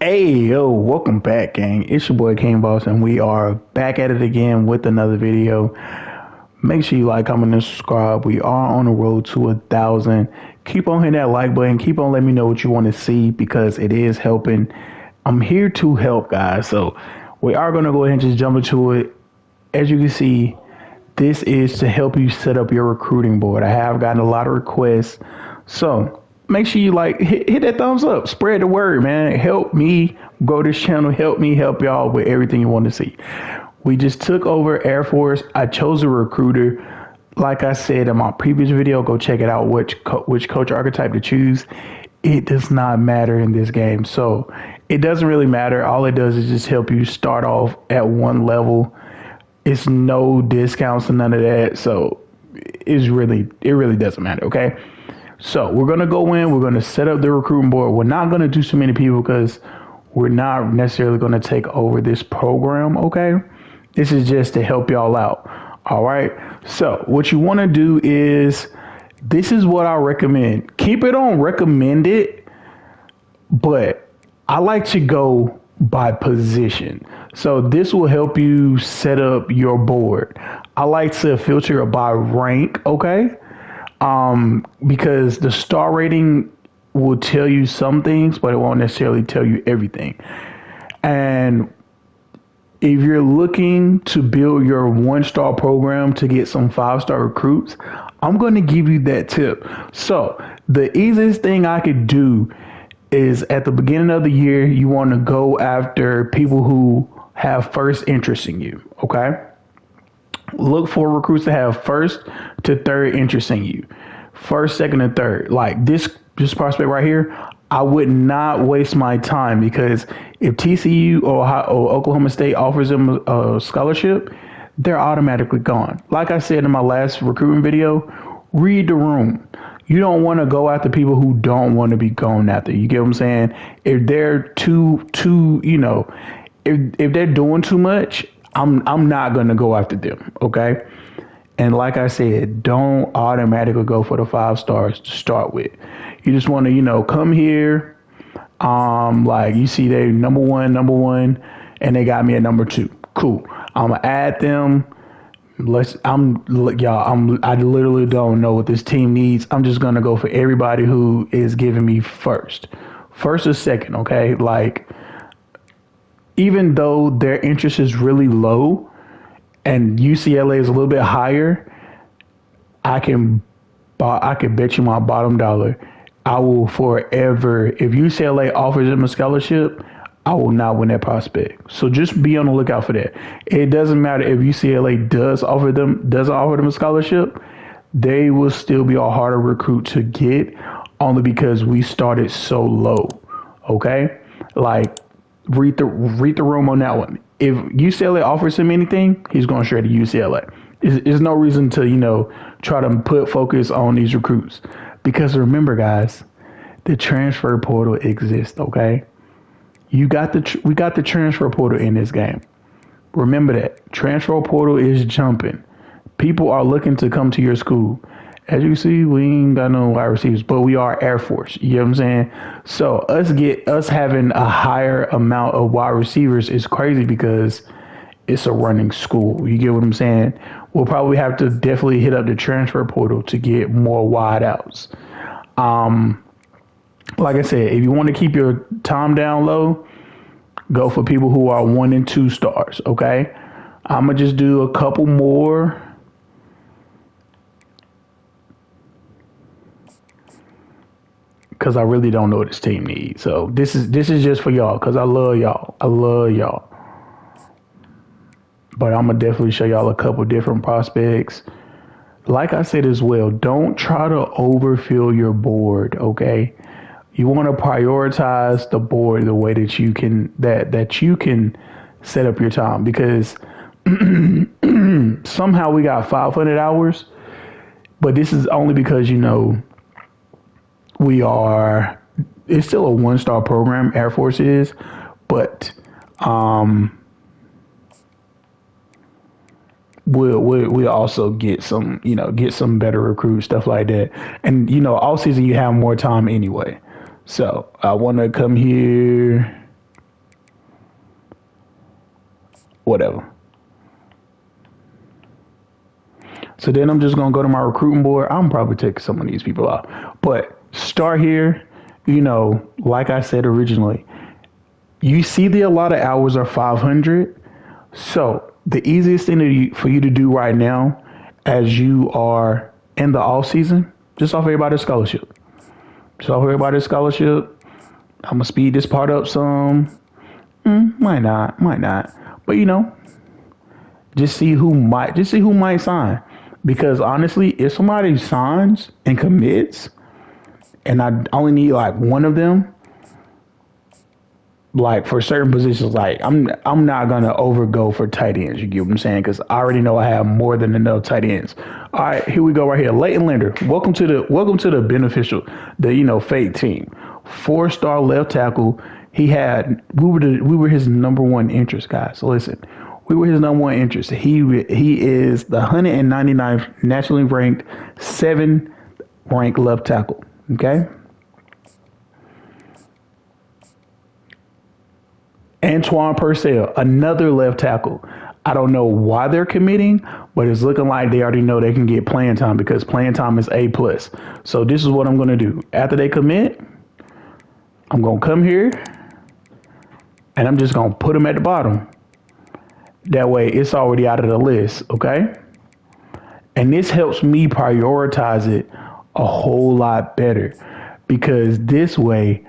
Hey, yo, welcome back, gang. It's your boy King Boss, and we are back at it again with another video. Make sure you like, comment, and subscribe. We are on the road to 1,000. Keep on hitting that like button. Keep on letting me know what you want to see because it is helping. I'm here to help, guys. So we are going to go ahead and just jump into it. As you can see, this is to help you set up your recruiting board. I have gotten a lot of requests. So make sure you hit that thumbs up, spread the word, man. Help me grow this channel. Help me help y'all with everything you want to see. We just took over Air Force. I chose a recruiter. Like I said in my previous video, go check it out, which coach archetype to choose. It does not matter in this game. So it doesn't really matter. All it does is just help you start off at one level. It's no discounts and none of that. So it really doesn't matter. Okay. So we're going to go in, we're going to set up the recruiting board. We're not going to do so many people because we're not necessarily going to take over this program, okay? This is just to help y'all out, all right? So what you want to do is, this is what I recommend. Keep it on recommended, but I like to go by position. So this will help you set up your board. I like to filter it by rank, okay? Because the star rating will tell you some things, but it won't necessarily tell you everything. And if you're looking to build your 1-star program to get some 5-star recruits, I'm going to give you that tip. So the easiest thing I could do is at the beginning of the year, you want to go after people who have first interest in you. Okay. Look for recruits to have first to third interest in you. First, second, and third. Like this prospect right here, I would not waste my time because if TCU or Oklahoma State offers them a scholarship, they're automatically gone. Like I said in my last recruiting video, read the room. You don't want to go after people who don't want to be going after. You get what I'm saying? If they're if they're doing too much, I'm not going to go after them, okay? And like I said, don't automatically go for the 5 stars to start with. You just want to, come here. Like you see they number one, and they got me at number 2. Cool. I'm going to add them. I literally don't know what this team needs. I'm just going to go for everybody who is giving me first or second, okay? Like, even though their interest is really low and UCLA is a little bit higher, I can bet you my bottom dollar, I will forever, if UCLA offers them a scholarship, I will not win that prospect. So just be on the lookout for that. It doesn't matter if UCLA doesn't offer them a scholarship, they will still be a harder recruit to get only because we started so low. Okay? Like, read the room on that one. If UCLA offers him anything, he's going straight to UCLA. There's no reason to, try to put focus on these recruits. Because remember, guys, the transfer portal exists, okay? We got the transfer portal in this game. Remember that. Transfer portal is jumping. People are looking to come to your school. As you see, we ain't got no wide receivers, but we are Air Force. You know what I'm saying? So us having a higher amount of wide receivers is crazy because it's a running school. You get what I'm saying? We'll probably have to definitely hit up the transfer portal to get more wide outs. Like I said, if you want to keep your time down low, go for people who are 1 and 2 stars. Okay, I'm gonna just do a couple more. Because I really don't know what this team needs. So this is just for y'all because I love y'all. But I'm going to definitely show y'all a couple different prospects. Like I said as well, don't try to overfill your board, okay? You want to prioritize the board the way that you can that you can set up your time because somehow we got 500 hours, but this is only because it's still a 1-star program, Air Force is, but we'll also get some better recruits, stuff like that. And all season you have more time anyway. So I want to come here. whatever. So then I'm just gonna go to my recruiting board. I'm probably taking some of these people out, but start here. You know, like I said originally, you see the allotted hours are 500. So the easiest thing for you to do right now, as you are in the off season, just offer everybody a scholarship. Just offer everybody a scholarship. I'm gonna speed this part up some. Might not, might not, but you know, just see who might sign. Because honestly, if somebody signs and commits, and I only need like one of them, like for certain positions, like I'm not gonna overgo for tight ends. You get what I'm saying? Because I already know I have more than enough tight ends. All right, here we go right here. Leighton Linder, welcome to the beneficial, fake team. 4-star left tackle. We were his number one interest, guys. So listen, we were his number one interest. He is the 199th nationally ranked, 7th ranked left tackle. Okay. Antoine Purcell, another left tackle. I don't know why they're committing, but it's looking like they already know they can get playing time because playing time is A+. So this is what I'm going to do. After they commit, I'm going to come here and I'm just going to put them at the bottom. That way it's already out of the list, okay? And this helps me prioritize it a whole lot better because this way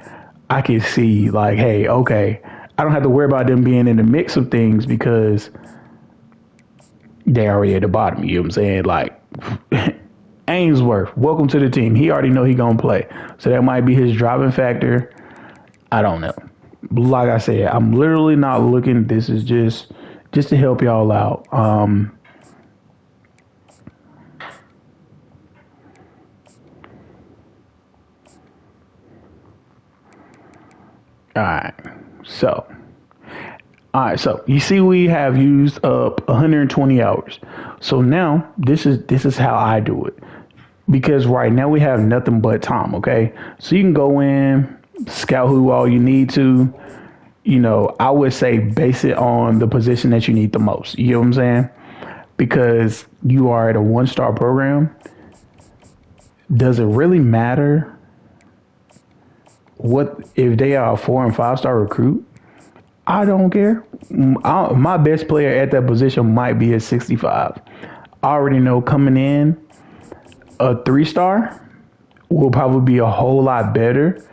I can see like, hey, okay, I don't have to worry about them being in the mix of things because they already at the bottom. You know what I'm saying? Like Ainsworth, welcome to the team. He already know he gonna play. So that might be his driving factor. I don't know. Like I said, I'm literally not looking. This is just to help y'all out. All right, so you see we have used up 120 hours. So now this is how I do it. Because right now we have nothing but time, okay? So you can go in, scout who all you need to. You know, I would say base it on the position that you need the most. You know what I'm saying? Because you are at a 1-star program. Does it really matter what if they are a 4 and 5-star recruit? I don't care. My best player at that position might be a 65. I already know coming in, a 3-star will probably be a whole lot better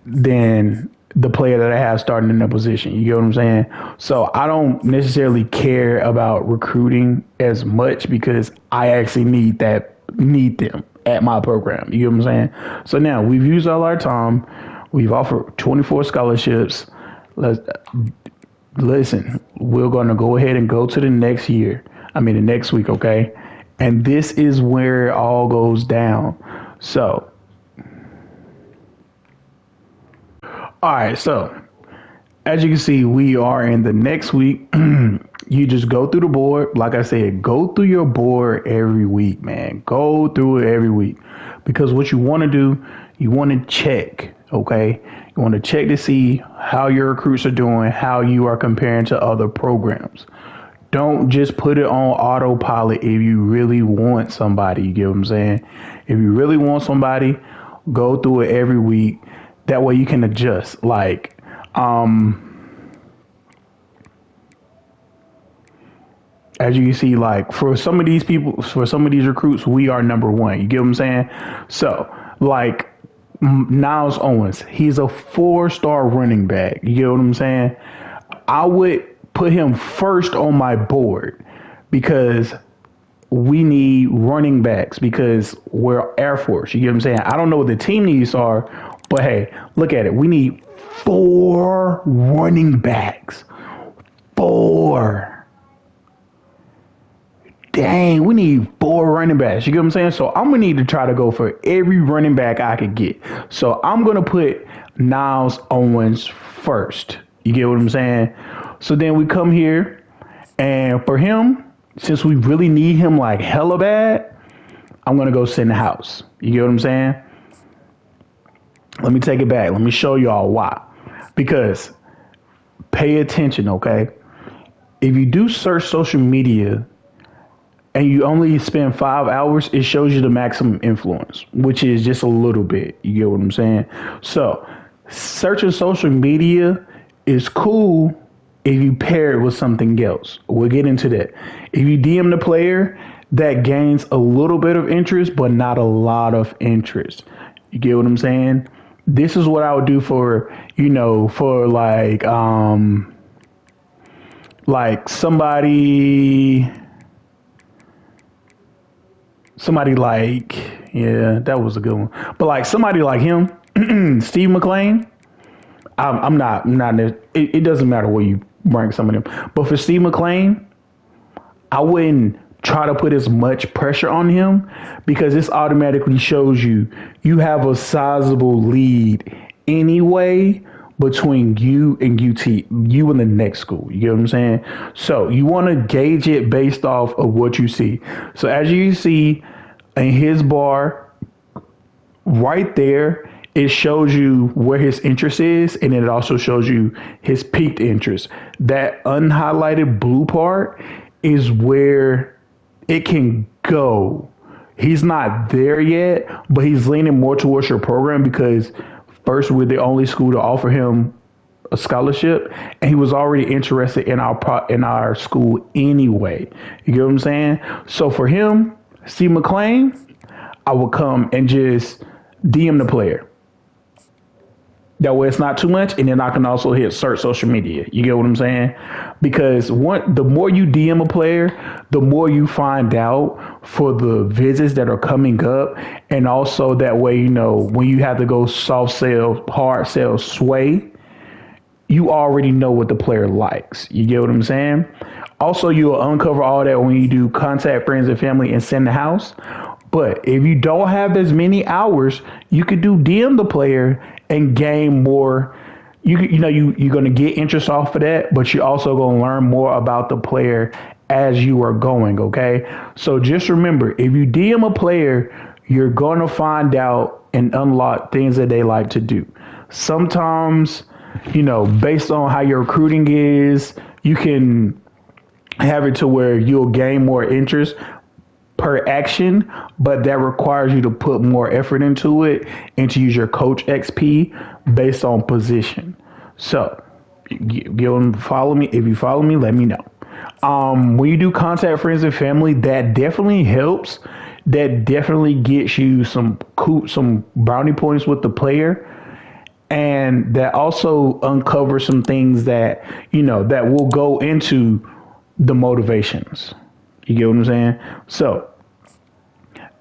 than the player that I have starting in that position. You get what I'm saying? So I don't necessarily care about recruiting as much because I actually need them at my program. You get what I'm saying? So now we've used all our time. We've offered 24 scholarships. Listen, we're going to go ahead and go to the next week, okay? And this is where it all goes down. So, all right, so as you can see, we are in the next week. You just go through the board. Like I said, go through your board every week, man. Go through it every week. Because what you want to do, you want to check, okay? You want to check to see how your recruits are doing, how you are comparing to other programs. Don't just put it on autopilot if you really want somebody. You get what I'm saying? If you really want somebody, go through it every week. That way you can adjust. Like, as you can see, like for some of these recruits, we are number one. You get what I'm saying? So, like Niles Owens, he's a 4-star running back. You get what I'm saying? I would put him first on my board because we need running backs because we're Air Force. You get what I'm saying? I don't know what the team needs are, but hey, look at it. We need 4 running backs. 4. Dang, we need 4 running backs. You get what I'm saying? So I'm going to need to try to go for every running back I could get. So I'm going to put Niles Owens first. You get what I'm saying? So then we come here, and for him, since we really need him like hella bad, I'm going to go sit in the house. You get what I'm saying? Let me take it back. Let me show y'all why. Because pay attention, okay? if you do search social media and you only spend 5 hours, it shows you the maximum influence, which is just a little bit. You get what I'm saying? So searching social media is cool if you pair it with something else. We'll get into that. If you DM the player, that gains a little bit of interest, but not a lot of interest. You get what I'm saying? This is what I would do for, for like somebody like, yeah, that was a good one. But like somebody like him, Steve McClain, I'm not. It doesn't matter where you rank some of them. But for Steve McClain, I wouldn't try to put as much pressure on him because this automatically shows you have a sizable lead anyway between you and you and the next school. You get what I'm saying? So you want to gauge it based off of what you see. So as you see in his bar right there, it shows you where his interest is, and it also shows you his peaked interest. That unhighlighted blue part is where it can go. He's not there yet, but he's leaning more towards your program because first, we're the only school to offer him a scholarship, and he was already interested in our school anyway. You get what I'm saying? So for him, Steve McClain, I would come and just DM the player. That way it's not too much, and then I can also hit search social media. You get what I'm saying? Because the more you DM a player, the more you find out for the visits that are coming up, and also that way, when you have to go soft sell, hard sell, sway, you already know what the player likes. You get what I'm saying? Also, you'll uncover all that when you do contact friends and family and send the house. But if you don't have as many hours, you could do DM the player and gain more. You're going to get interest off of that, but you're also going to learn more about the player as you are going. Okay. So just remember, if you DM a player, you're going to find out and unlock things that they like to do. Sometimes, based on how your recruiting is, you can have it to where you'll gain more interest per action, but that requires you to put more effort into it and to use your coach XP based on position. So follow me. If you follow me, let me know. When you do contact friends and family, that definitely helps. That definitely gets you some brownie points with the player. And that also uncovers some things that, that will go into the motivations. You get what I'm saying? So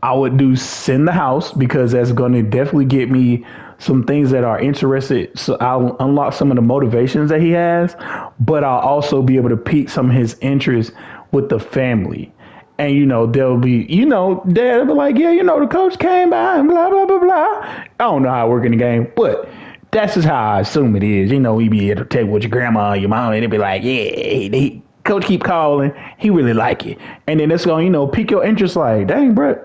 I would do send the house because that's going to definitely get me some things that are interested. So I'll unlock some of the motivations that he has, but I'll also be able to pique some of his interest with the family. And, they'll be, they'll be like, yeah, the coach came by and blah, blah, blah, blah. I don't know how it works in the game, but that's just how I assume it is. We be able to take with your grandma or your mom and they'll be like, yeah, coach keep calling. He really like it. And then it's going to, pique your interest like, dang, bro,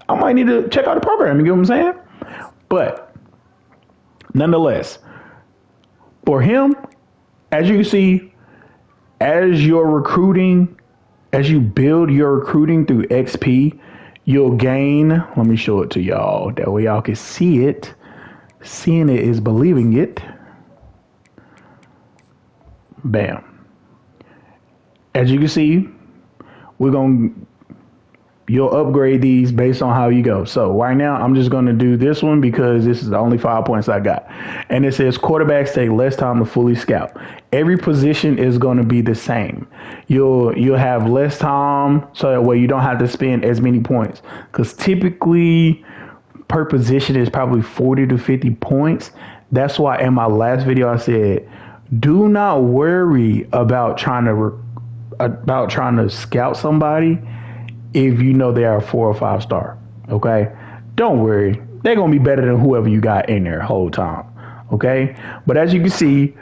I might need to check out the program. You get what I'm saying? But nonetheless, for him, as you can see, as you build your recruiting through XP, you'll gain, let me show it to y'all. That way y'all can see it. Seeing it is believing it. Bam. As you can see, you'll upgrade these based on how you go. So right now, I'm just going to do this one because this is the only 5 points I got. And it says quarterbacks take less time to fully scout. Every position is going to be the same. You'll have less time so that way you don't have to spend as many points. Because typically per position is probably 40 to 50 points. That's why in my last video I said, do not worry about trying to scout somebody if they are a 4 or 5 star. Okay, don't worry, they're gonna be better than whoever you got in there whole time. Okay, but as you can see,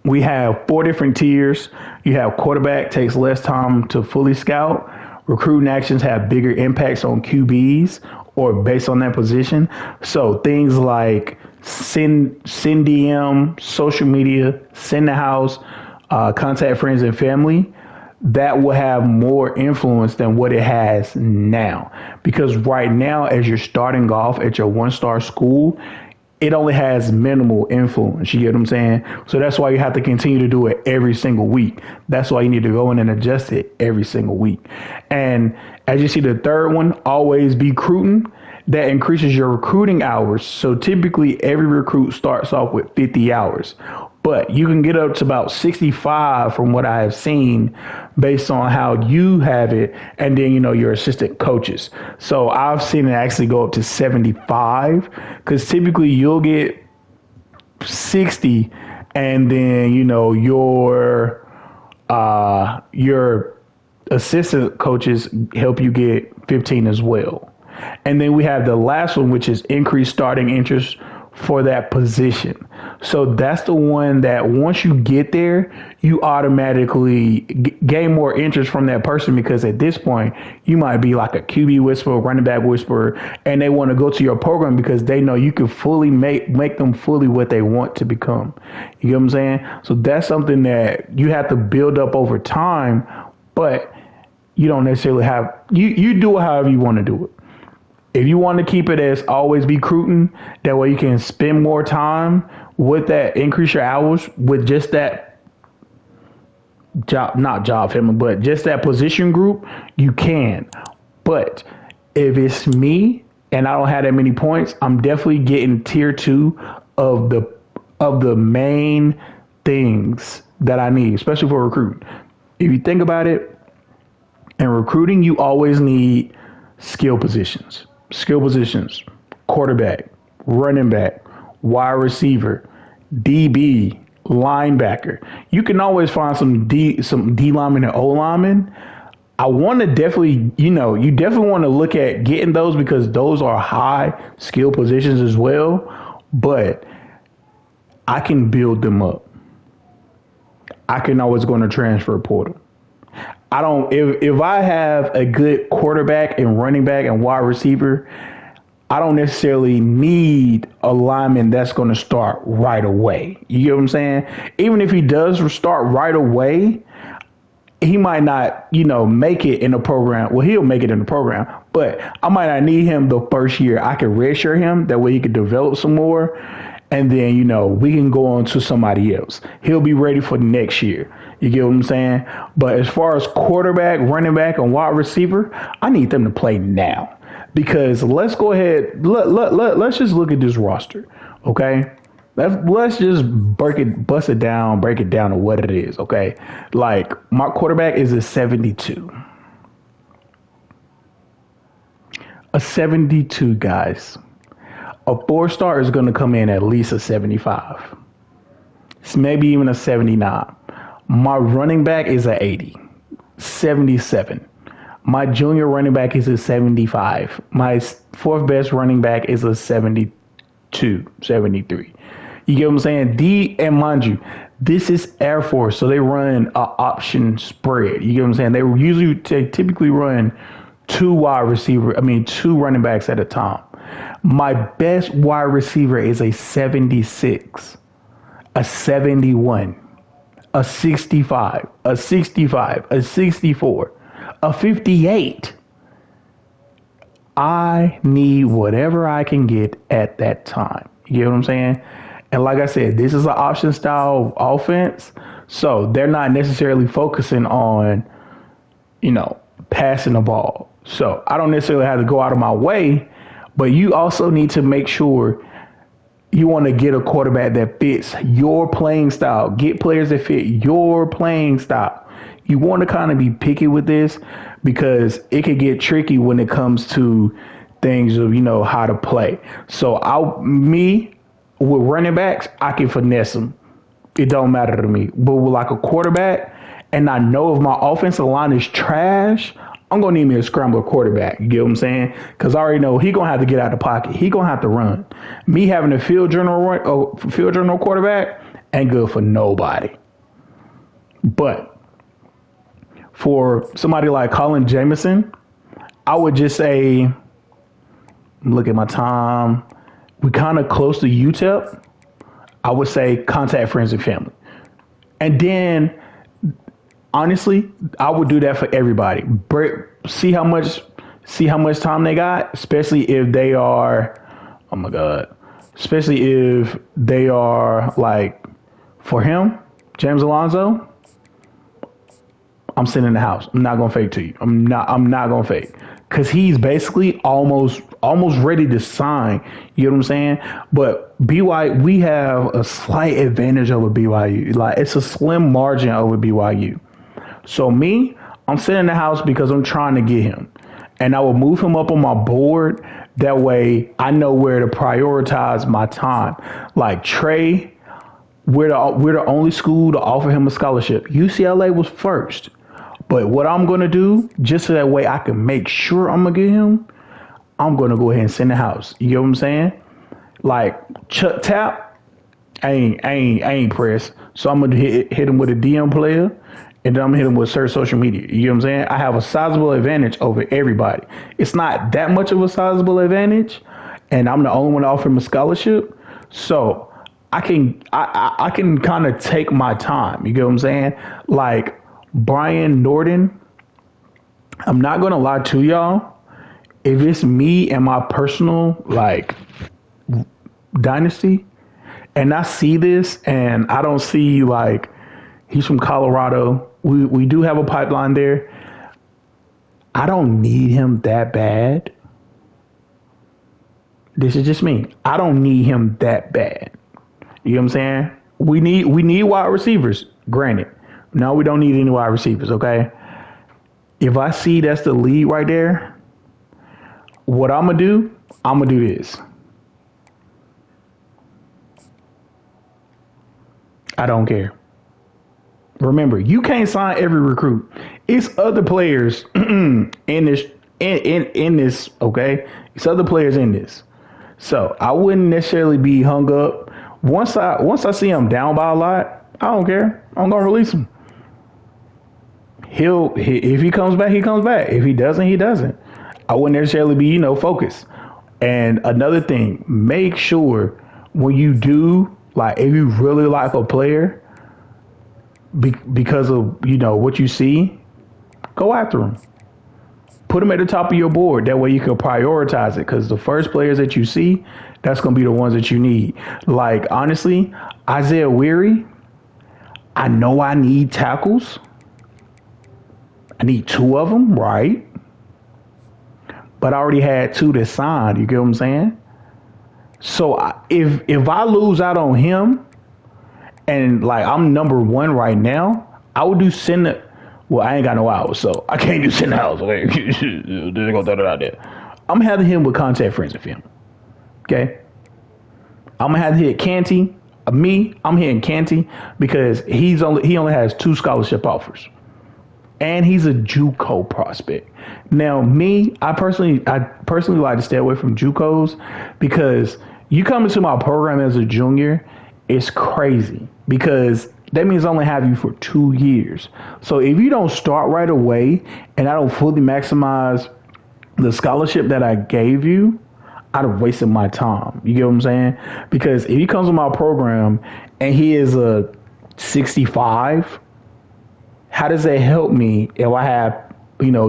we have 4 different tiers. You have quarterback takes less time to fully scout. Recruiting actions have bigger impacts on QBs or based on that position. So things like send DM, social media, send the house, contact friends and family, that will have more influence than what it has now. Because right now, as you're starting off at your 1-star school, it only has minimal influence. You get what I'm saying? So that's why you have to continue to do it every single week. That's why you need to go in and adjust it every single week. And as you see, the third one, always be recruiting. That increases your recruiting hours. So typically every recruit starts off with 50 hours, but you can get up to about 65 from what I have seen based on how you have it. And then, your assistant coaches. So I've seen it actually go up to 75, because typically you'll get 60, and then, your assistant coaches help you get 15 as well. And then we have the last one, which is increased starting interest for that position. So that's the one that once you get there, you automatically gain more interest from that person, because at this point, you might be like a QB whisperer, running back whisperer, and they want to go to your program because they know you can fully make them fully what they want to become. You get what I'm saying? So that's something that you have to build up over time, but you don't necessarily have, you do it however you want to do it. If you want to keep it as always be recruiting, that way you can spend more time with that, increase your hours with just that but just that position group, you can. But if it's me and I don't have that many points, I'm definitely getting tier 2 of the main things that I need, especially for recruiting. If you think about it, in recruiting, you always need skill positions, quarterback, running back, wide receiver, DB, linebacker. You can always find some D linemen and O linemen. I want to definitely, you definitely want to look at getting those, because those are high skill positions as well. But I can build them up. I can always go in the transfer portal. If I have a good quarterback and running back and wide receiver, I don't necessarily need a lineman that's going to start right away. You get what I'm saying? Even if he does start right away, he might not, make it in the program. Well, he'll make it in the program, but I might not need him the first year. I can redshirt him. That way he can develop some more. And then, we can go on to somebody else. He'll be ready for next year. You get what I'm saying? But as far as quarterback, running back, and wide receiver, I need them to play now. Because let's go ahead. Let's just look at this roster. Okay. Let's just break it down to what it is. Okay. Like, my quarterback is a 72. A 72, guys. A 4-star is going to come in at least a 75. It's maybe even a 79. My running back is a 80. 77. My junior running back is a 75. My fourth best running back is a 72, 73. You get what I'm saying? And mind you, this is Air Force, so they run an option spread. You get what I'm saying? They typically run two running backs at a time. My best wide receiver is a 76, a 71, a 65, a 65, a 64, a 58. I need whatever I can get at that time. You get what I'm saying? And like I said, this is an option style offense. So they're not necessarily focusing on, passing the ball. So I don't necessarily have to go out of my way, but you also need to make sure you want to get a quarterback that fits your playing style. Get players that fit your playing style. You want to kind of be picky with this because it could get tricky when it comes to things of, how to play. So with running backs, I can finesse them. It don't matter to me. But with like a quarterback, and I know if my offensive line is trash, I'm going to need me a scrambler quarterback. You get what I'm saying? Because I already know he going to have to get out of the pocket. He going to have to run. Me having a field journal quarterback ain't good for nobody. But for somebody like Colin Jameson, I would just say, look at my time. We kind of close to UTEP. I would say contact friends and family. And then honestly, I would do that for everybody. See how much time they got, especially if they are, oh my god, especially if they are like, for him, James Alonso, I'm sitting in the house. I'm not gonna fake to you. I'm not gonna fake. Cause he's basically almost ready to sign. You know what I'm saying? But we have a slight advantage over BYU. Like it's a slim margin over BYU. So me, I'm sitting in the house because I'm trying to get him. And I will move him up on my board. That way I know where to prioritize my time. Like Trey, we're the only school to offer him a scholarship. UCLA was first. But what I'm going to do, just so that way I can make sure I'm going to get him, I'm going to go ahead and send the house. You get what I'm saying? Like Chuck Tap, I ain't pressed. So I'm going to hit him with a DM player, and then I'm going to hit him with search social media. You know what I'm saying? I have a sizable advantage over everybody. It's not that much of a sizable advantage, and I'm the only one to offer him a scholarship. So I can kind of take my time. You get what I'm saying? Like Brian Norton, I'm not gonna lie to y'all. If it's me and my personal like dynasty, and I see this, and I don't see like he's from Colorado. We do have a pipeline there. I don't need him that bad. This is just me. I don't need him that bad. You know what I'm saying? We need wide receivers. Granted, no, we don't need any wide receivers. Okay. If I see that's the lead right there, what I'm gonna do this. I don't care. Remember, you can't sign every recruit. It's other players in this. Okay, it's other players in this. So I wouldn't necessarily be hung up. Once I see him down by a lot, I don't care. I'm gonna release him. If he comes back, he comes back. If he doesn't, he doesn't. I wouldn't necessarily be, focused. And another thing, make sure when you do, like, if you really like a player, because of, what you see, go after him. Put them at the top of your board. That way you can prioritize it, because the first players that you see, that's going to be the ones that you need. Like, honestly, Isaiah Weary, I know I need tackles. I need 2 of them, right? But I already had 2 that signed. You get what I'm saying? So if I lose out on him, and like I'm number 1 right now, I would do send. Well, I ain't got no hours, so I can't do send the house. Okay, they're gonna throw it out there. I'm having him with contact friends of him. Okay, I'm gonna have to hit Canty. I'm hitting Canty because he only has 2 scholarship offers, and he's a JUCO prospect. Now, I personally like to stay away from JUCOs because you come into my program as a junior, it's crazy because that means I only have you for 2 years. So if you don't start right away and I don't fully maximize the scholarship that I gave you, I'd have wasted my time. You get what I'm saying? Because if he comes to my program and he is a 65, how does that help me if I have,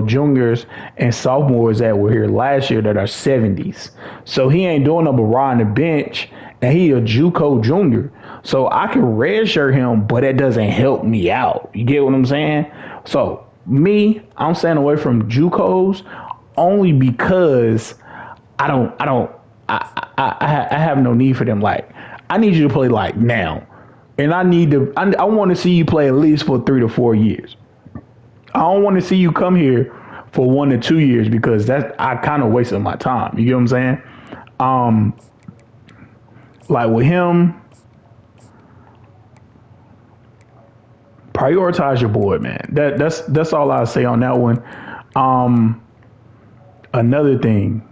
juniors and sophomores that were here last year that are 70s? So he ain't doing nothing but riding the bench, and he a JUCO junior. So I can redshirt him, but that doesn't help me out. You get what I'm saying? So I'm staying away from JUCOs only because I have no need for them. Like, I need you to play like now. And I want to see you play at least for 3 to 4 years. I don't want to see you come here for 1 to 2 years because I kind of wasted my time. You get what I'm saying? Like with him, prioritize your board, man. That's all I'll say on that one. Another thing,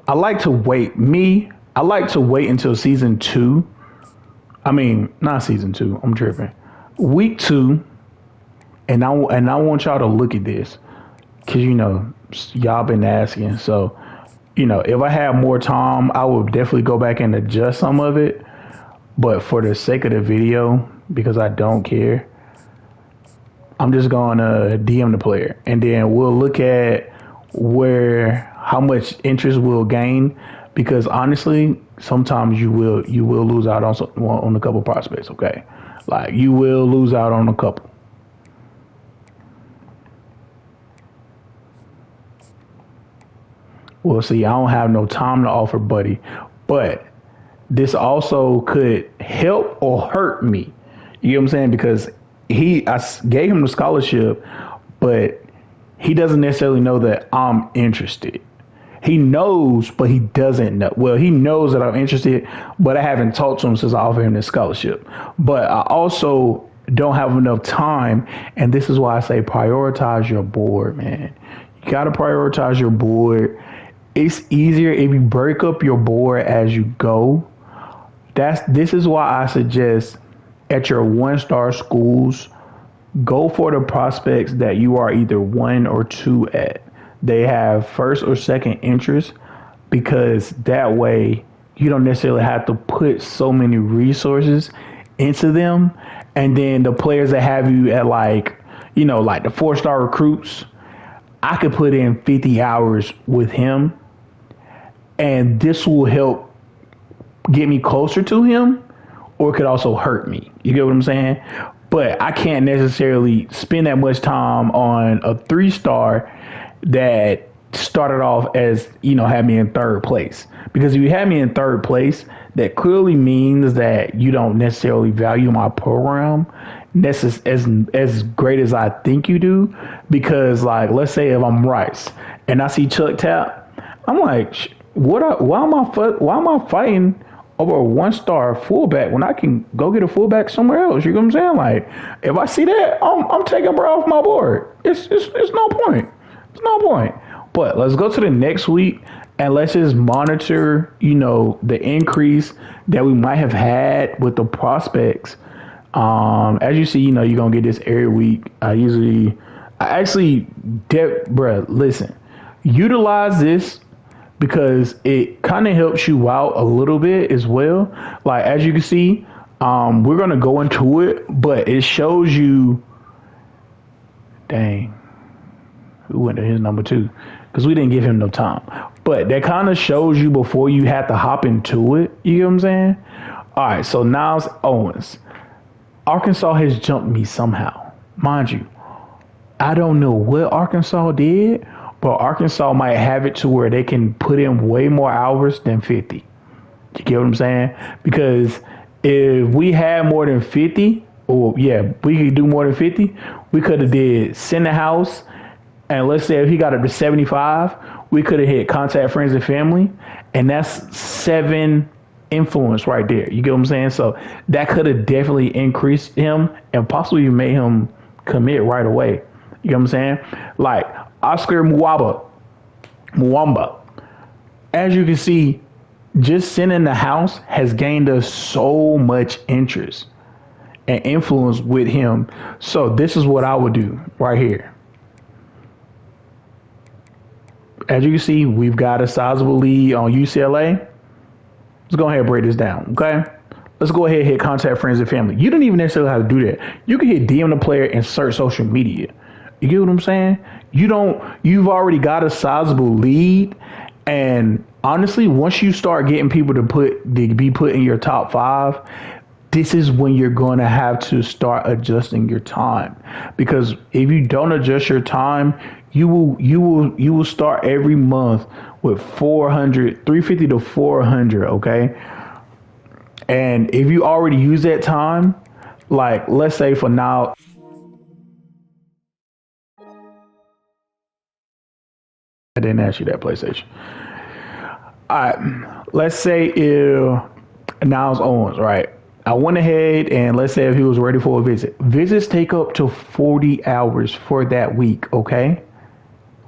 I like to wait until season 2. I mean, not season 2. I'm tripping. Week 2, and I want y'all to look at this, cause y'all been asking. So, if I had more time, I would definitely go back and adjust some of it. But for the sake of the video, because I don't care. I'm just going to DM the player, and then we'll look at how much interest we'll gain. Because honestly, sometimes you will lose out on a couple prospects. Okay, like you will lose out on a couple. Well, see, I don't have no time to offer, buddy, but this also could help or hurt me. You know what I'm saying? Because I gave him the scholarship, but he doesn't necessarily know that I'm interested. He knows, but he doesn't know. Well, he knows that I'm interested, but I haven't talked to him since I offered him the scholarship. But I also don't have enough time, and this is why I say prioritize your board, man. You got to prioritize your board. It's easier if you break up your board as you go. This is why I suggest at your 1-star schools, go for the prospects that you are either 1 or 2 at. They have first or second interest, because that way you don't necessarily have to put so many resources into them. And then the players that have you at like the 4-star recruits, I could put in 50 hours with him, and this will help get me closer to him, or it could also hurt me. You get what I'm saying? But I can't necessarily spend that much time on a 3-star that started off as, had me in 3rd place. Because if you have me in 3rd place, that clearly means that you don't necessarily value my program as great as I think you do. Because, like, let's say if I'm Rice and I see Chuck Tap, I'm like, why am I fighting over a 1-star fullback when I can go get a fullback somewhere else? You know what I'm saying? Like, if I see that, I'm taking bro off my board. It's no point. It's no point. But let's go to the next week and let's just monitor, the increase that we might have had with the prospects. As you see, you're gonna get this every week. Listen, utilize this, because it kind of helps you out a little bit as well. Like, as you can see, we're going to go into it, but it shows you, dang, who went to his number 2? Because we didn't give him no time. But that kind of shows you before you have to hop into it. You get what I'm saying? All right, so Niles Owens. Arkansas has jumped me somehow. Mind you, I don't know what Arkansas did, but Arkansas might have it to where they can put in way more hours than 50. You get what I'm saying? Because if we had more than 50, we could do more than 50, we could have did send the house. And let's say if he got up to 75, we could have hit contact friends and family. And that's 7 influence right there. You get what I'm saying? So that could have definitely increased him and possibly made him commit right away. You know what I'm saying? Like, Oscar Muamba. As you can see, just sending the house has gained us so much interest and influence with him. So this is what I would do right here. As you can see, we've got a sizable lead on UCLA. Let's go ahead and break this down, okay? Let's go ahead and hit contact friends and family. You don't even necessarily have to do that. You can hit DM the player and search social media. You get what I'm saying? You've already got a sizable lead. And honestly, once you start getting people to be put in your top 5, this is when you're going to have to start adjusting your time. Because if you don't adjust your time, you will start every month with 350 to 400, okay? And if you already use that time, like, let's say for now, I didn't ask you that, PlayStation. All right, let's say if Niles Owens, right? I went ahead and let's say if he was ready for a visit. Visits take up to 40 hours for that week, okay?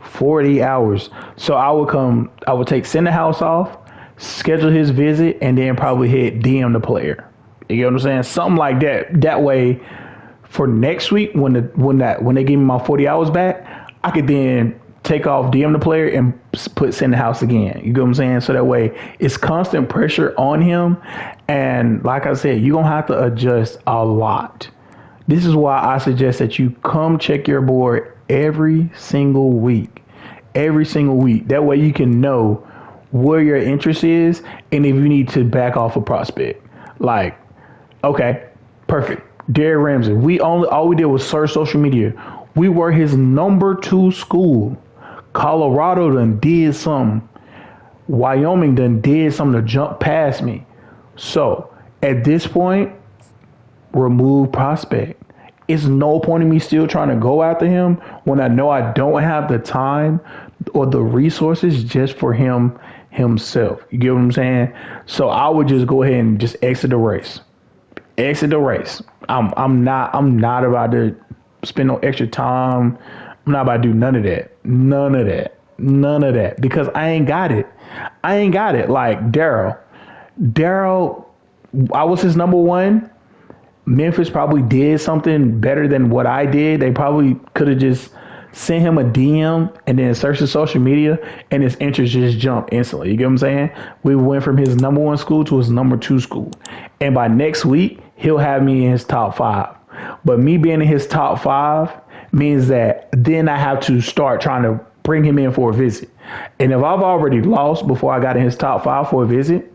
40 hours. So I would send the house off, schedule his visit, and then probably hit DM the player. You know what I'm saying? Something like that. That way, for next week, when they give me my 40 hours back, I could then take off, DM the player, and put send the house again. You get what I'm saying? So that way it's constant pressure on him. And like I said, you're going to have to adjust a lot. This is why I suggest that you come check your board every single week. Every single week. That way you can know where your interest is and if you need to back off a prospect. Like, okay, perfect. Derek Ramsey. All we did was search social media. We were his number 2 school. Colorado done did something. Wyoming done did something to jump past me. So at this point, remove prospect. It's no point in me still trying to go after him when I know I don't have the time or the resources just for him himself. You get what I'm saying? So I would just go ahead and just exit the race. Exit the race. I'm not about to spend no extra time. I'm not about to do none of that. None of that. Because I ain't got it. Like Daryl, I was his number 1. Memphis probably did something better than what I did. They probably could have just sent him a DM and then search his social media and his interest just jumped instantly. You get what I'm saying? We went from his number 1 school to his number 2 school. And by next week, he'll have me in his top 5. But me being in his top 5 means that then I have to start trying to bring him in for a visit. And if I've already lost before I got in his top 5 for a visit,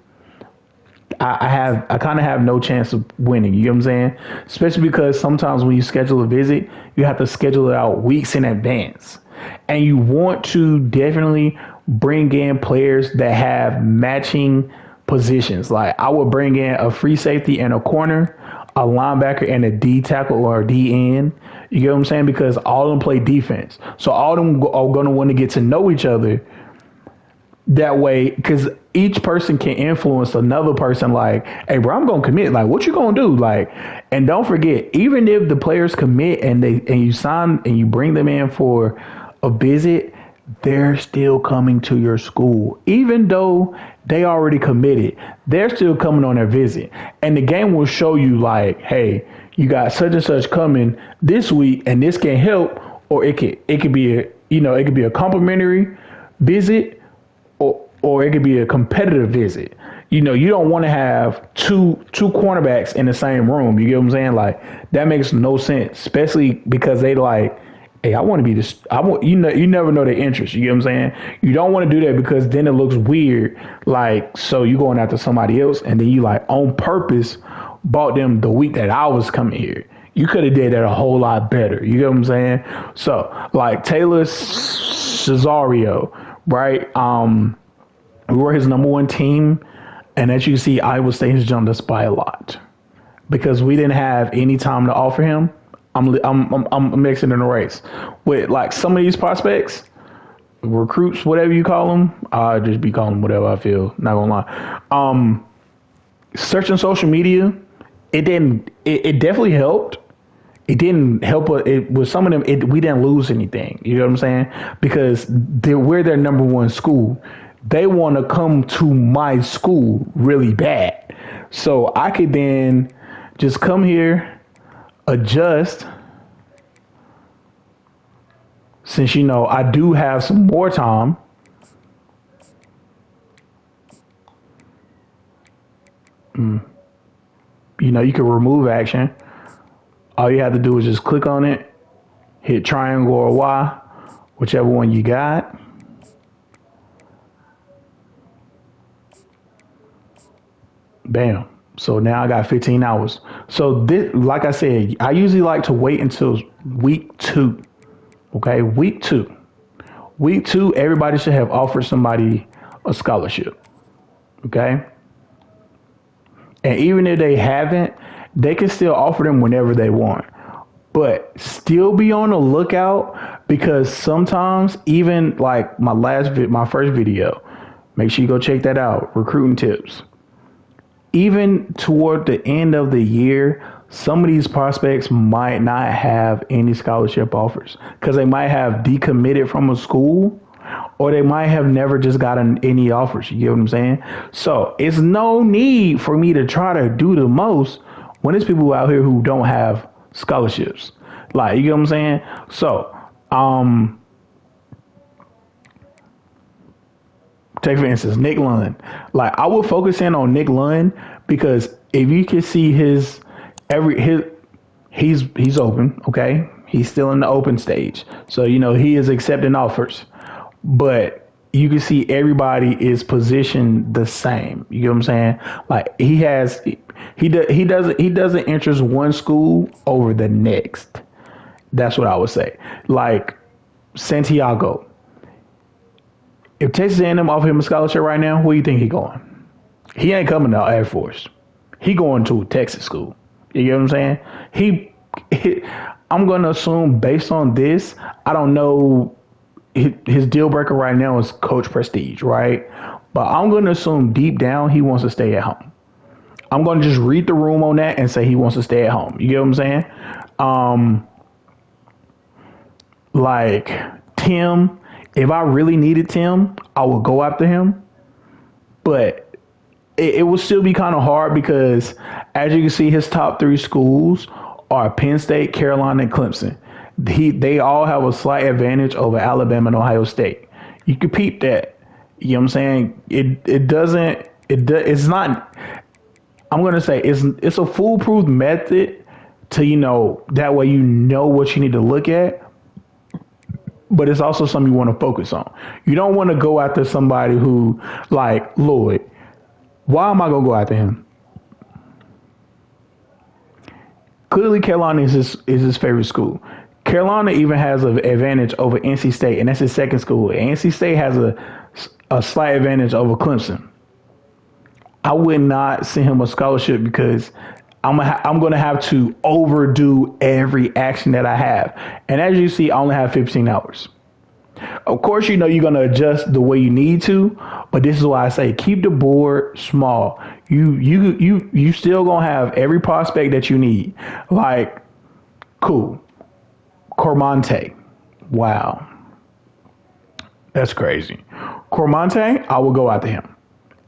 I kind of have no chance of winning. You know what I'm saying? Especially because sometimes when you schedule a visit, you have to schedule it out weeks in advance. And you want to definitely bring in players that have matching positions. Like I would bring in a free safety and a corner, a linebacker and a D tackle or a D end. You get what I'm saying? Because all of them play defense. So all of them are going to want to get to know each other. That way, because each person can influence another person. Like, hey, bro, I'm gonna commit. Like, what you gonna do? Like, and don't forget, even if the players commit and you sign and you bring them in for a visit, they're still coming to your school, even though they already committed. They're still coming on their visit, and the game will show you like, hey, you got such and such coming this week, and this can help, or it could be a complimentary visit. Or it could be a competitive visit. You know, you don't want to have two cornerbacks in the same room. You get what I'm saying? Like that makes no sense, especially because they like, hey, I want to be this. You never know their interest. You get what I'm saying? You don't want to do that because then it looks weird. Like, so you going after somebody else and then you like on purpose bought them the week that I was coming here. You could have did that a whole lot better. You get what I'm saying? So like Taylor Cesario, right? We were his number 1 team, and as you see, Iowa State has jumped us by a lot because we didn't have any time to offer him. I'm mixing in the race with like some of these prospects, recruits, whatever you call them. I just be calling them whatever I feel. Not gonna lie. Searching social media, it definitely helped. It didn't help. It with some of them, we didn't lose anything. You know what I'm saying? Because we're their number 1 school. They want to come to my school really bad. So I could then just come here, adjust. Since, I do have some more time. You can remove action. All you have to do is just click on it, hit triangle or Y, whichever one you got. Bam. So now I got 15 hours. So this, like I said, I usually like to wait until week 2. Okay, week 2. Week 2, everybody should have offered somebody a scholarship. Okay. And even if they haven't, they can still offer them whenever they want. But still be on the lookout because sometimes even like my first video, make sure you go check that out. Recruiting tips. Even toward the end of the year, some of these prospects might not have any scholarship offers because they might have decommitted from a school or they might have never just gotten any offers. You get what I'm saying? So it's no need for me to try to do the most when there's people out here who don't have scholarships. Like, you get what I'm saying? So, Take for instance, Nick Lund. Like I would focus in on Nick Lund because if you can see his he's open, okay? He's still in the open stage. So, he is accepting offers. But you can see everybody is positioned the same. You get what I'm saying? Like he doesn't interest one school over the next. That's what I would say. Like Santiago. If Texas A&M offer him a scholarship right now, where do you think he going? He ain't coming to Air Force. He going to a Texas school. You get what I'm saying? He I'm going to assume based on this, I don't know, his deal breaker right now is coach prestige, right? But I'm going to assume deep down he wants to stay at home. I'm going to just read the room on that and say he wants to stay at home. You get what I'm saying? Um, like Tim, if I really needed Tim, I would go after him. But it will still be kind of hard because, as you can see, his top three schools are Penn State, Carolina, and Clemson. They all have a slight advantage over Alabama and Ohio State. You could peep that. You know what I'm saying? It doesn't it's not. I'm gonna say it's a foolproof method to that way you know what you need to look at, but it's also something you want to focus on. You don't want to go after somebody who like Lloyd. Why am I gonna go after him? Clearly, Carolina is his favorite school. Carolina even has an advantage over NC State, and that's his second school. NC State has a slight advantage over Clemson. I would not send him a scholarship because I'm gonna have to overdo every action that I have. And as you see, I only have 15 hours. Of course, you're gonna adjust the way you need to, but this is why I say keep the board small. You still gonna have every prospect that you need. Like, cool, Cormonte. Wow, that's crazy. Cormonte, I will go after him.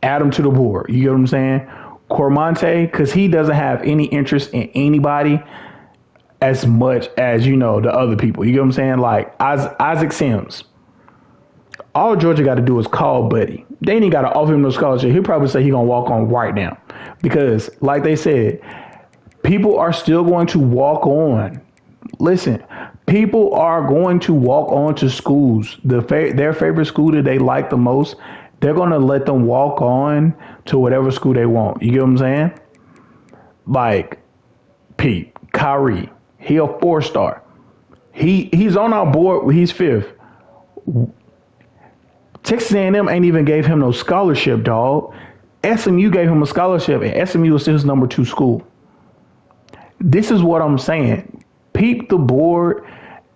Add him to the board. You get what I'm saying? Cormonte, because he doesn't have any interest in anybody as much as the other people. You get what I'm saying? Like Isaac Sims. All Georgia got to do is call Buddy. They ain't got to offer him no scholarship. He'll probably say he's gonna walk on right now, because like they said, people are still going to walk on. Listen, people are going to walk on to schools. Their favorite school that they like the most, they're gonna let them walk on to whatever school they want. You get what I'm saying? Like Pete, Kyrie, he a 4-star. He's on our board. He's fifth. Texas A&M ain't even gave him no scholarship, dog. SMU gave him a scholarship, and SMU is his number 2 school. This is what I'm saying. Peep the board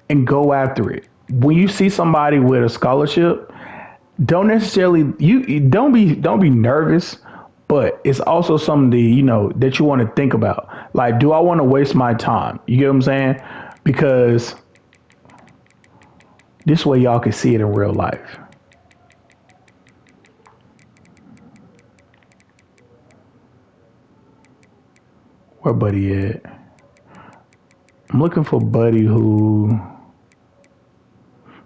and go after it. When you see somebody with a scholarship, don't necessarily you don't be nervous, but it's also something that you want to think about. Like, do I want to waste my time? You get what I'm saying? Because this way y'all can see it in real life. Where Buddy at? I'm looking for Buddy who.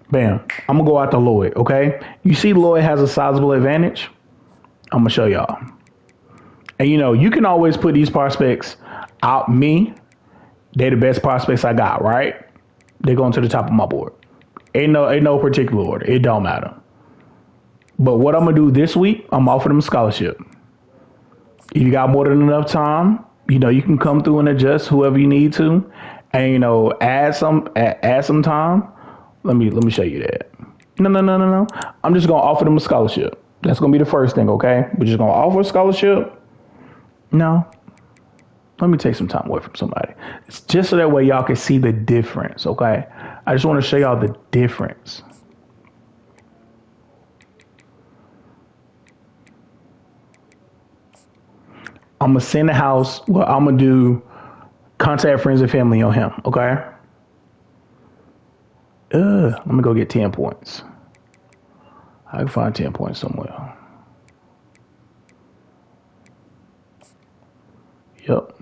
Bam. I'm gonna go out to Lloyd, okay? You see Lloyd has a sizable advantage? I'm gonna show y'all. And you can always put these prospects out me. They're the best prospects I got, right? They're going to the top of my board. Ain't no particular order. It don't matter. But what I'm gonna do this week, I'm offering them a scholarship. If you got more than enough time, you can come through and adjust whoever you need to, and add some time. Let me show you that. No. I'm just gonna offer them a scholarship. That's gonna be the first thing, okay? We're just gonna offer a scholarship. No. Let me take some time away from somebody. It's just so that way y'all can see the difference, okay? I just want to show y'all the difference. I'm gonna send the house. Well, I'm gonna do contact friends and family on him, okay? Let me go get 10 points. I can find 10 points somewhere. Yep.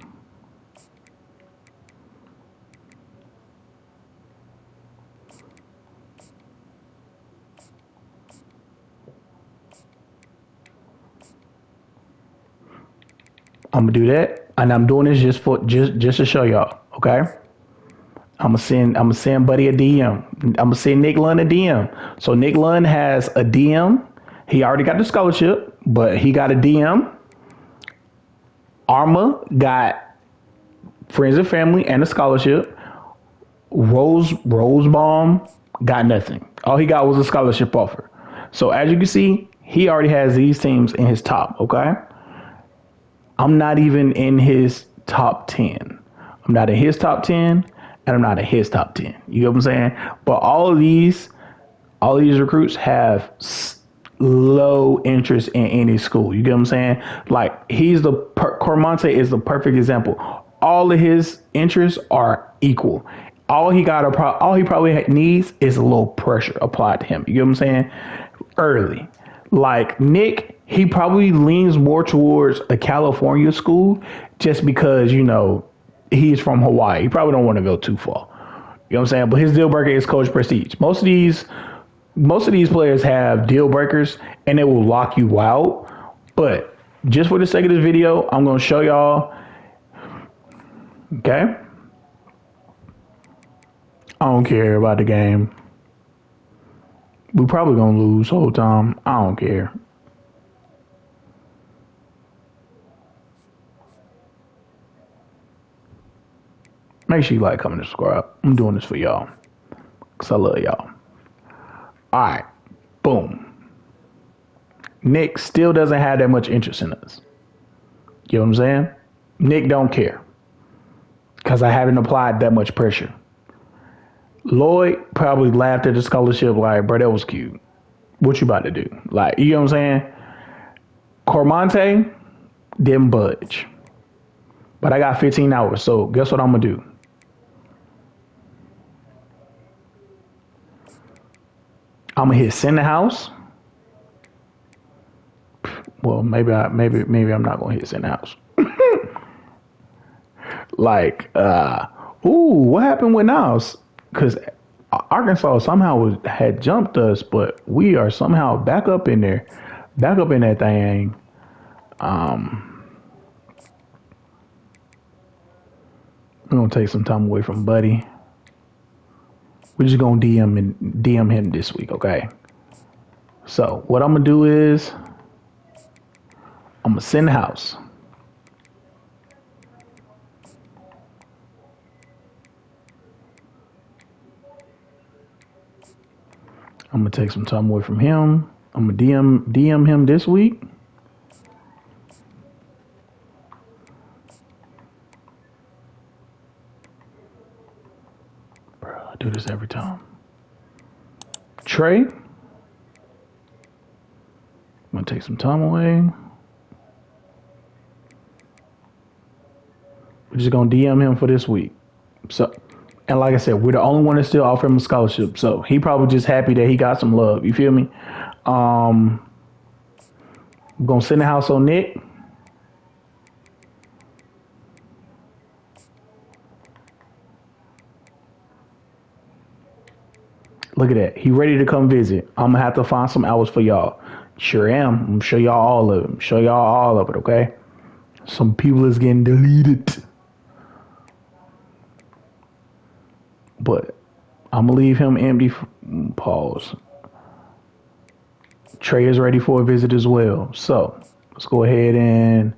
I'm gonna do that, and I'm doing this just to show y'all. Okay. I'm gonna send Buddy a DM. I'm gonna send Nick Lund a DM. So Nick Lund has a DM. He already got the scholarship, but he got a DM. Arma got friends and family and a scholarship. Rosebaum got nothing. All he got was a scholarship offer. So as you can see, he already has these teams in his top. Okay, I'm not even in his top 10. I'm not in his top 10, and I'm not in his top 10. You know what I'm saying? But all these recruits have low interest in any school. You get what I'm saying? Like Cormonte is the perfect example. All of his interests are equal. All he probably needs is a little pressure applied to him. You get what I'm saying? Early. Like Nick, he probably leans more towards a California school just because, he's from Hawaii. He probably don't want to go too far. You know what I'm saying? But his deal breaker is coach prestige. Most of these players have deal breakers and they will lock you out. But just for the sake of this video, I'm going to show y'all. Okay. I don't care about the game. We probably going to lose the whole time. I don't care. Make sure you like, comment, and subscribe. I'm doing this for y'all because I love y'all. All right. Boom. Nick still doesn't have that much interest in us. You know what I'm saying? Nick don't care because I haven't applied that much pressure. Lloyd probably laughed at the scholarship like, bro, that was cute. What you about to do? Like, you know what I'm saying? Cormonte didn't budge. But I got 15 hours, so guess what I'm going to do? I'm going to hit send the house. Well, maybe I'm not going to hit send the house. Like, what happened with Niles? Because Arkansas somehow had jumped us, but we are somehow back up in there, back up in that thing. We're gonna take some time away from Buddy. We're just gonna DM him this week, okay? So what I'm gonna do is I'm gonna send the house. I'm gonna take some time away from him. I'm gonna DM him this week. Bro, I do this every time. Trey, I'm gonna take some time away. We're just gonna DM him for this week. So, and like I said, we're the only one that still offer him a scholarship. So he probably just happy that he got some love. You feel me? I'm gonna send the house on Nick. Look at that. He ready to come visit. I'm gonna have to find some hours for y'all. Sure am. I'm gonna show y'all all of them. Show y'all all of it, okay? Some people is getting deleted. But I'm gonna leave him empty. Pause. Trey is ready for a visit as well. So let's go ahead and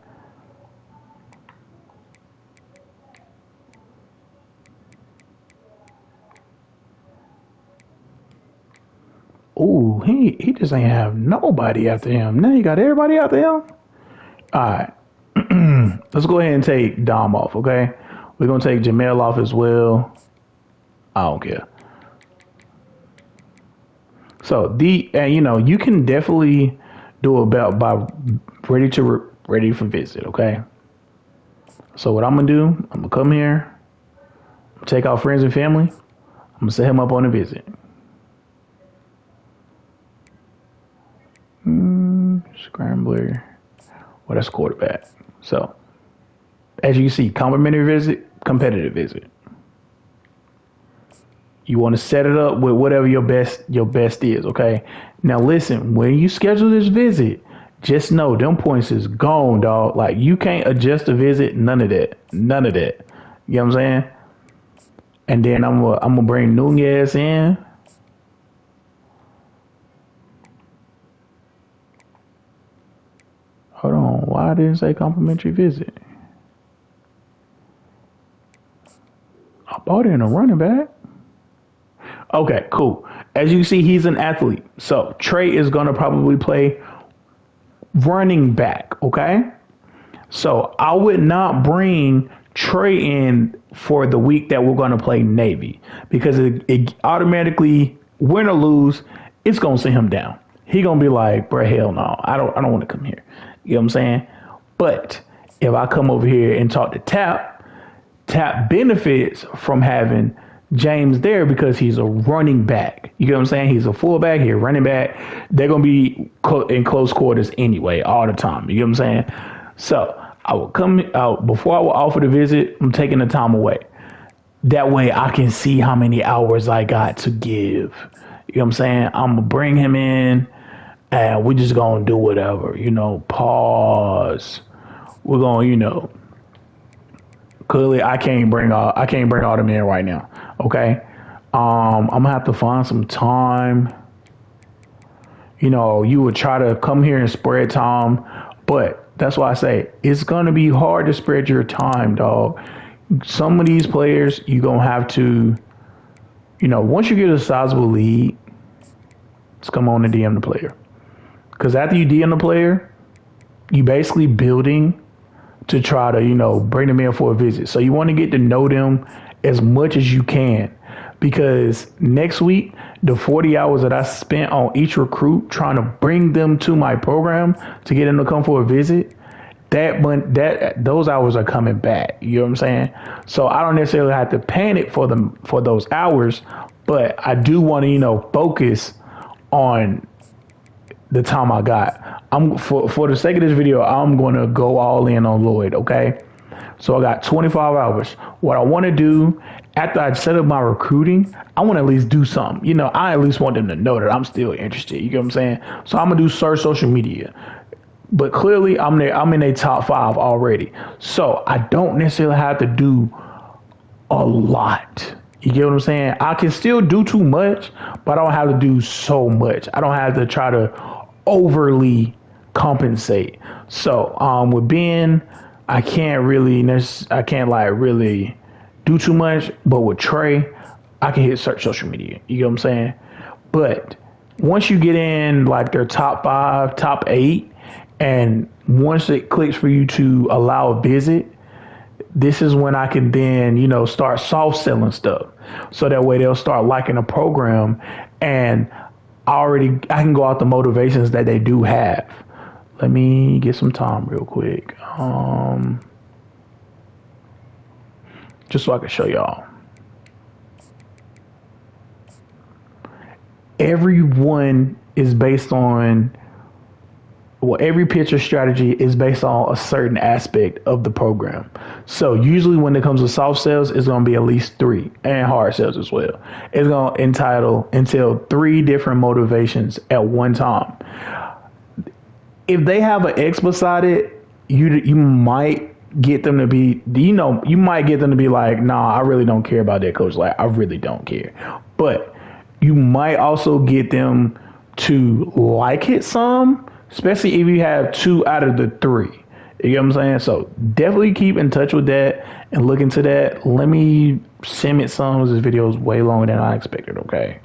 ooh, he just ain't have nobody after him. Now he got everybody after him. All right. Let's go ahead and take Dom off, okay? We're gonna take Jamel off as well. I don't care. So you can definitely do it by ready for visit, okay? So what I'm gonna do, I'm gonna come here, take out friends and family. I'm gonna set him up on a visit. Scrambler. Well, that's quarterback. So as you can see, complimentary visit, competitive visit. You want to set it up with whatever your best is, okay? Now listen, when you schedule this visit, just know them points is gone, dog. Like you can't adjust a visit, none of that. None of that. You know what I'm saying? And then I'm gonna bring Nunez in. Hold on, why didn't it say complimentary visit? I bought in a running back. Okay, cool. As you see, he's an athlete. So Trey is gonna probably play running back. Okay. So I would not bring Trey in for the week that we're gonna play Navy because it automatically win or lose, it's gonna send him down. He gonna be like, bro, hell no, I don't want to come here. You know what I'm saying? But if I come over here and talk to Tap benefits from having James there because he's a running back. You get what I'm saying? He's a fullback, he's a running back. They're going to be in close quarters anyway, all the time. You get what I'm saying? So I will come out before I will offer the visit. I'm taking the time away. That way I can see how many hours I got to give. You know what I'm saying? I'm going to bring him in and we're just going to do whatever, pause. We're going, clearly I can't bring all them in right now. Okay. I'm gonna have to find some time. You would try to come here and spread time, but that's why I say it's gonna be hard to spread your time, dog. Some of these players you're gonna have to, once you get a sizable lead, just come on and DM the player. Because after you DM the player, you basically building to try to, bring them in for a visit. So you want to get to know them as much as you can, because next week, the 40 hours that I spent on each recruit trying to bring them to my program to get them to come for a visit, those hours are coming back. You know what I'm saying? So I don't necessarily have to panic for those hours, but I do want to, focus on the time I got. For the sake of this video, I'm going to go all in on Lloyd, okay? So I got 25 hours. What I want to do after I set up my recruiting, I want to at least do something. I at least want them to know that I'm still interested. You get what I'm saying? So I'm going to do search social media. But clearly I'm in a top 5 already. So I don't necessarily have to do a lot. You get what I'm saying? I can still do too much, but I don't have to do so much. I don't have to try to overly compensate. So with Ben, I can't really do too much, but with Trey, I can hit search social media. You get what I'm saying? But once you get in like their top 5, top 8, and once it clicks for you to allow a visit, this is when I can then, start soft selling stuff. So that way they'll start liking the program, and I can go out the motivations that they do have. Let me get some time real quick. Just so I can show y'all. Everyone is based on, every pitcher strategy is based on a certain aspect of the program. So usually when it comes to soft sales, it's going to be at least 3, and hard sales as well. It's going to entail 3 different motivations at one time. If they have an X beside it, you might get them to be, you might get them to be like, nah, I really don't care about that coach. Like, I really don't care. But you might also get them to like it some, especially if you have 2 out of the 3. You get what I'm saying? So definitely keep in touch with that and look into that. Let me submit some of this video is way longer than I expected, okay?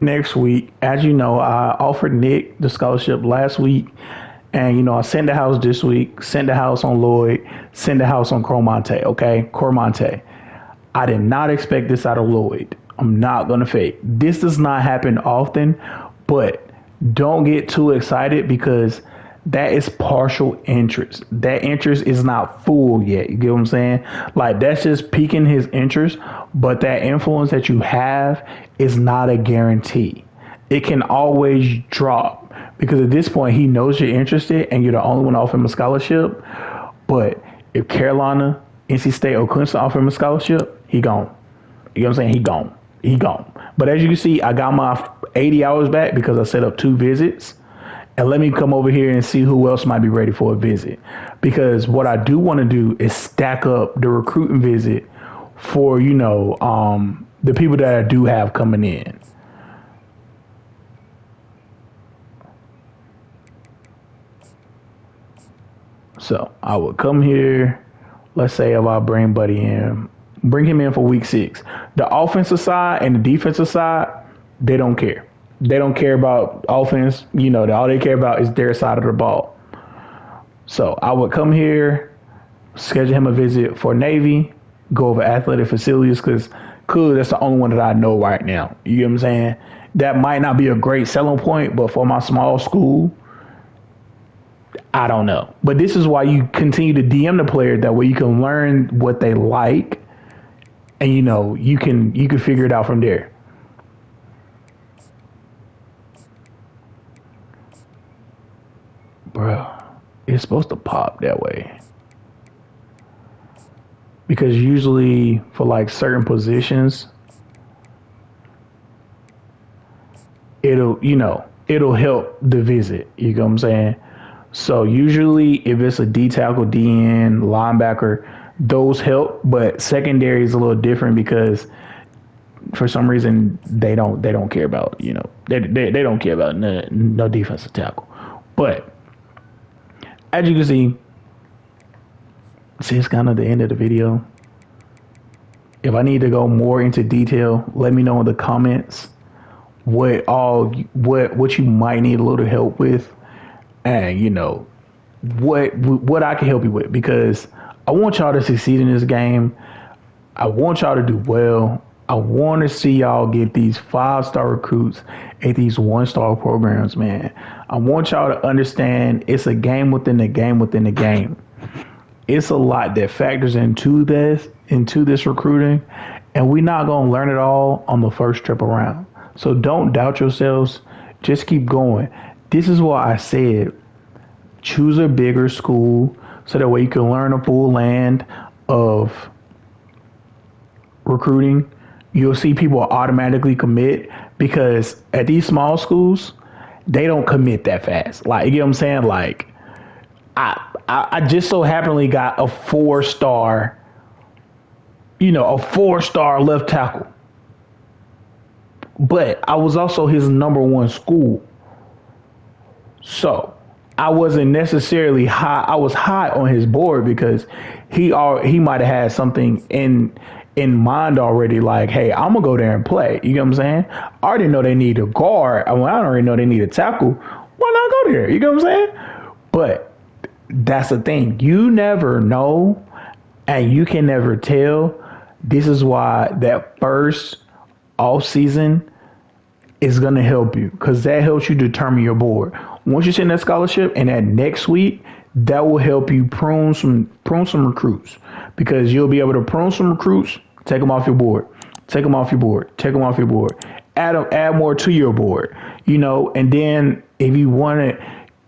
Next week, as you know, I offered Nick the scholarship last week. And, I sent the house this week, sent the house on Lloyd, sent the house on Cromonte, okay? Cormonte. I did not expect this out of Lloyd. I'm not going to fake. This does not happen often, but don't get too excited because that is partial interest. That interest is not full yet. You get what I'm saying? Like, that's just piquing his interest, but that influence that you have is not a guarantee. It can always drop because at this point he knows you're interested and you're the only one offering him a scholarship. But if Carolina, NC State, or Clemson offer him a scholarship, he gone. You know what I'm saying? He gone. But as you can see, I got my 80 hours back because I set up 2 visits. and let me come over here and see who else might be ready for a visit. Because what I do want to do is stack up the recruiting visit for, the people that I do have coming in. So I would come here. Let's say if I bring bring him in for week 6. The offensive side and the defensive side, they don't care. They don't care about offense. All they care about is their side of the ball. So I would come here, schedule him a visit for Navy, go over athletic facilities because that's the only one that I know right now. You get what I'm saying? That might not be a great selling point, but for my small school, I don't know. But this is why you continue to DM the player. That way you can learn what they like, and you can figure it out from there. Bruh, it's supposed to pop that way. Because usually for like certain positions, it'll help the visit. You know what I'm saying? So usually if it's a D tackle, DN, linebacker, those help, but secondary is a little different because for some reason they don't care about, they don't care about no defensive tackle. But as you can see, it's kind of the end of the video. If I need to go more into detail, let me know in the comments what you might need a little help with, and what I can help you with, because I want y'all to succeed in this game. I want y'all to do well. I want to see y'all get these 5-star recruits at these 1-star programs, man. I want y'all to understand it's a game within the game within the game. It's a lot that factors into this recruiting, and we're not going to learn it all on the first trip around. So don't doubt yourselves. Just keep going. This is why I said choose a bigger school so that way you can learn a full land of recruiting. You'll see people automatically commit, because at these small schools, they don't commit that fast. Like, you get what I'm saying? Like, I just so happenly got a 4-star, a 4-star left tackle. But I was also his number 1 school. So I wasn't necessarily high. I was high on his board because he might have had something in mind already. Like, hey, I'm gonna go there and play. You know what I'm saying? I already know they need a guard. I already know they need a tackle. Why not go there? You know what I'm saying? But that's the thing. You never know, and you can never tell. This is why that first off season is gonna help you, because that helps you determine your board. Once you send that scholarship, and that next week, that will help you prune some recruits, because you'll be able to prune some recruits, take them off your board, take them off your board, take them off your board, add more to your board, and then if you want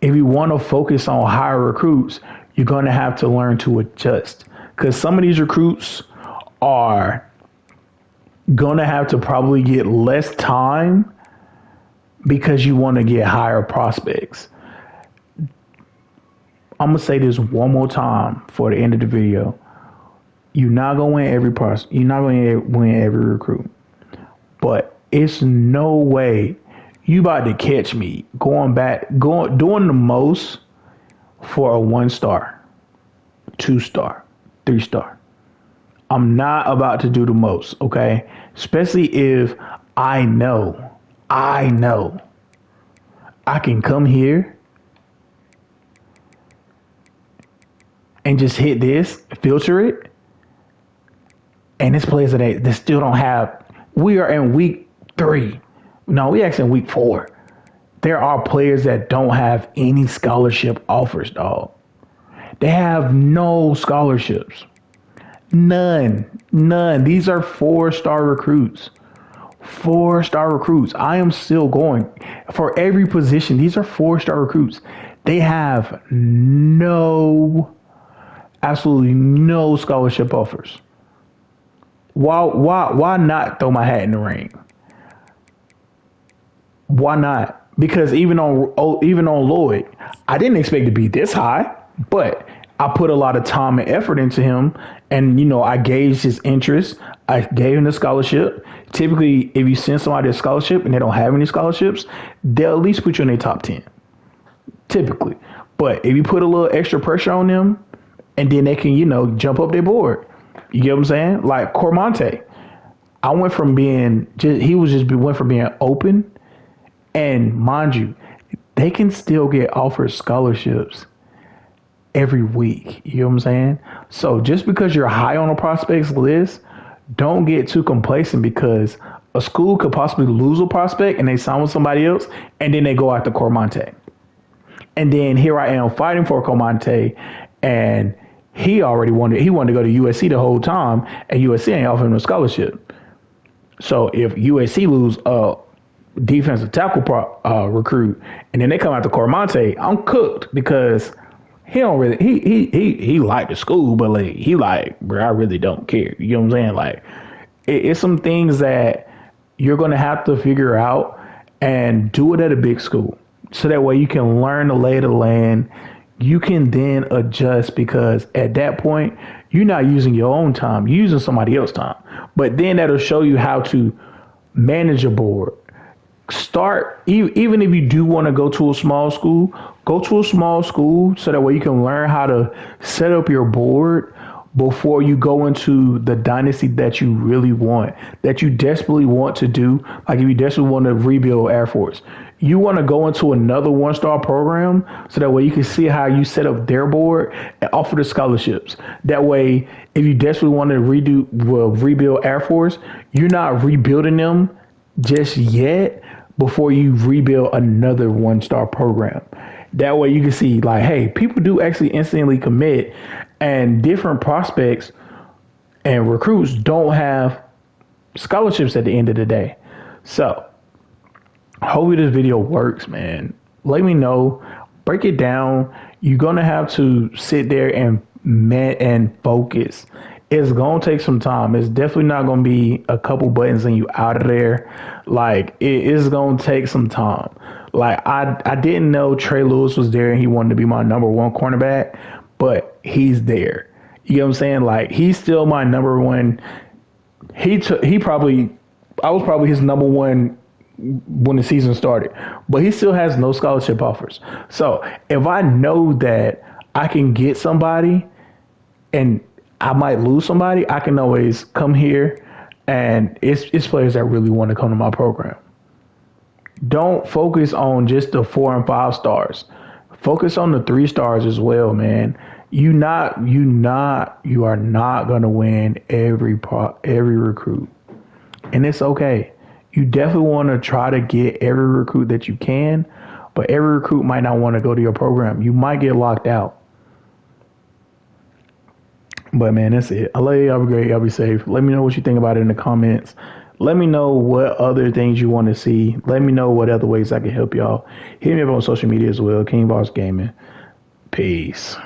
to focus on higher recruits, you're going to have to learn to adjust, because some of these recruits are going to have to probably get less time because you want to get higher prospects. I'm going to say this one more time for the end of the video. You're not going to win every prospect. You're not going to win every recruit. But it's no way you about to catch me doing the most for a 1-star, 2-star, 3-star. I'm not about to do the most, okay? Especially if I know I can come here and just hit this, filter it, and this players that still don't have. We are in week 3. No, we actually in week 4. There are players that don't have any scholarship offers, dog. They have no scholarships. None. These are 4-star recruits. 4-star recruits. I am still going for every position. These are 4-star recruits. They have absolutely no scholarship offers. Why not throw my hat in the ring? Why not? because even on Lloyd, I didn't expect to be this high, but I put a lot of time and effort into him, and I gauged his interest. I gave him the scholarship. Typically, if you send somebody a scholarship and they don't have any scholarships, they'll at least put you in their top 10. Typically, but if you put a little extra pressure on them, and then they can jump up their board. You get what I'm saying? Like Cormonte, I went from being went from being open. And mind you, they can still get offered scholarships every week. You know what I'm saying? So just because you're high on a prospects list, don't get too complacent, because a school could possibly lose a prospect and they sign with somebody else, and then they go after Cormonte. And then here I am fighting for Cormonte, and he wanted to go to USC the whole time, and USC ain't offering him a scholarship. So if USC lose defensive tackle recruit, and then they come out to Cormonte, I'm cooked, because he don't really he liked the school, but like bro, I really don't care. You know what I'm saying? Like it's some things that you're gonna have to figure out and do it at a big school, so that way you can learn the lay of the land. You can then adjust, because at that point you're not using your own time, you're using somebody else's time. But then that'll show you how to manage a board. Start, even if you do want to go to a small school, go to a small school, so that way you can learn how to set up your board before you go into the dynasty that you really want, that you desperately want to do. Like if you desperately want to rebuild Air Force, you want to go into another one-star program, so that way you can see how you set up their board and offer the scholarships. That way, if you desperately want to rebuild Air Force, you're not rebuilding them just yet before you rebuild another one-star program. That way you can see, like, hey, people do actually instantly commit, and different prospects and recruits don't have scholarships at the end of the day. So hopefully this video works, man. Let me know. Break it down. You're gonna have to sit there and focus. It's gonna take some time. It's definitely not gonna be a couple buttons and you out of there. Like it is gonna take some time. Like I didn't know Trey Lewis was there and he wanted to be my number one cornerback, but he's there. You know what I'm saying? Like he's still my number one. I was probably his number one when the season started, but he still has no scholarship offers. So if I know that I can get somebody and I might lose somebody, I can always come here, and it's players that really want to come to my program. Don't focus on just the 4 and 5 stars. Focus on the 3 stars as well, man. You are not gonna win every recruit, and it's okay. You definitely want to try to get every recruit that you can, but every recruit might not want to go to your program. You might get locked out. But man, that's it. I love you. Y'all be great. Y'all be safe. Let me know what you think about it in the comments. Let me know what other things you want to see. Let me know what other ways I can help y'all. Hit me up on social media as well. KINGVOSGAMING. Peace.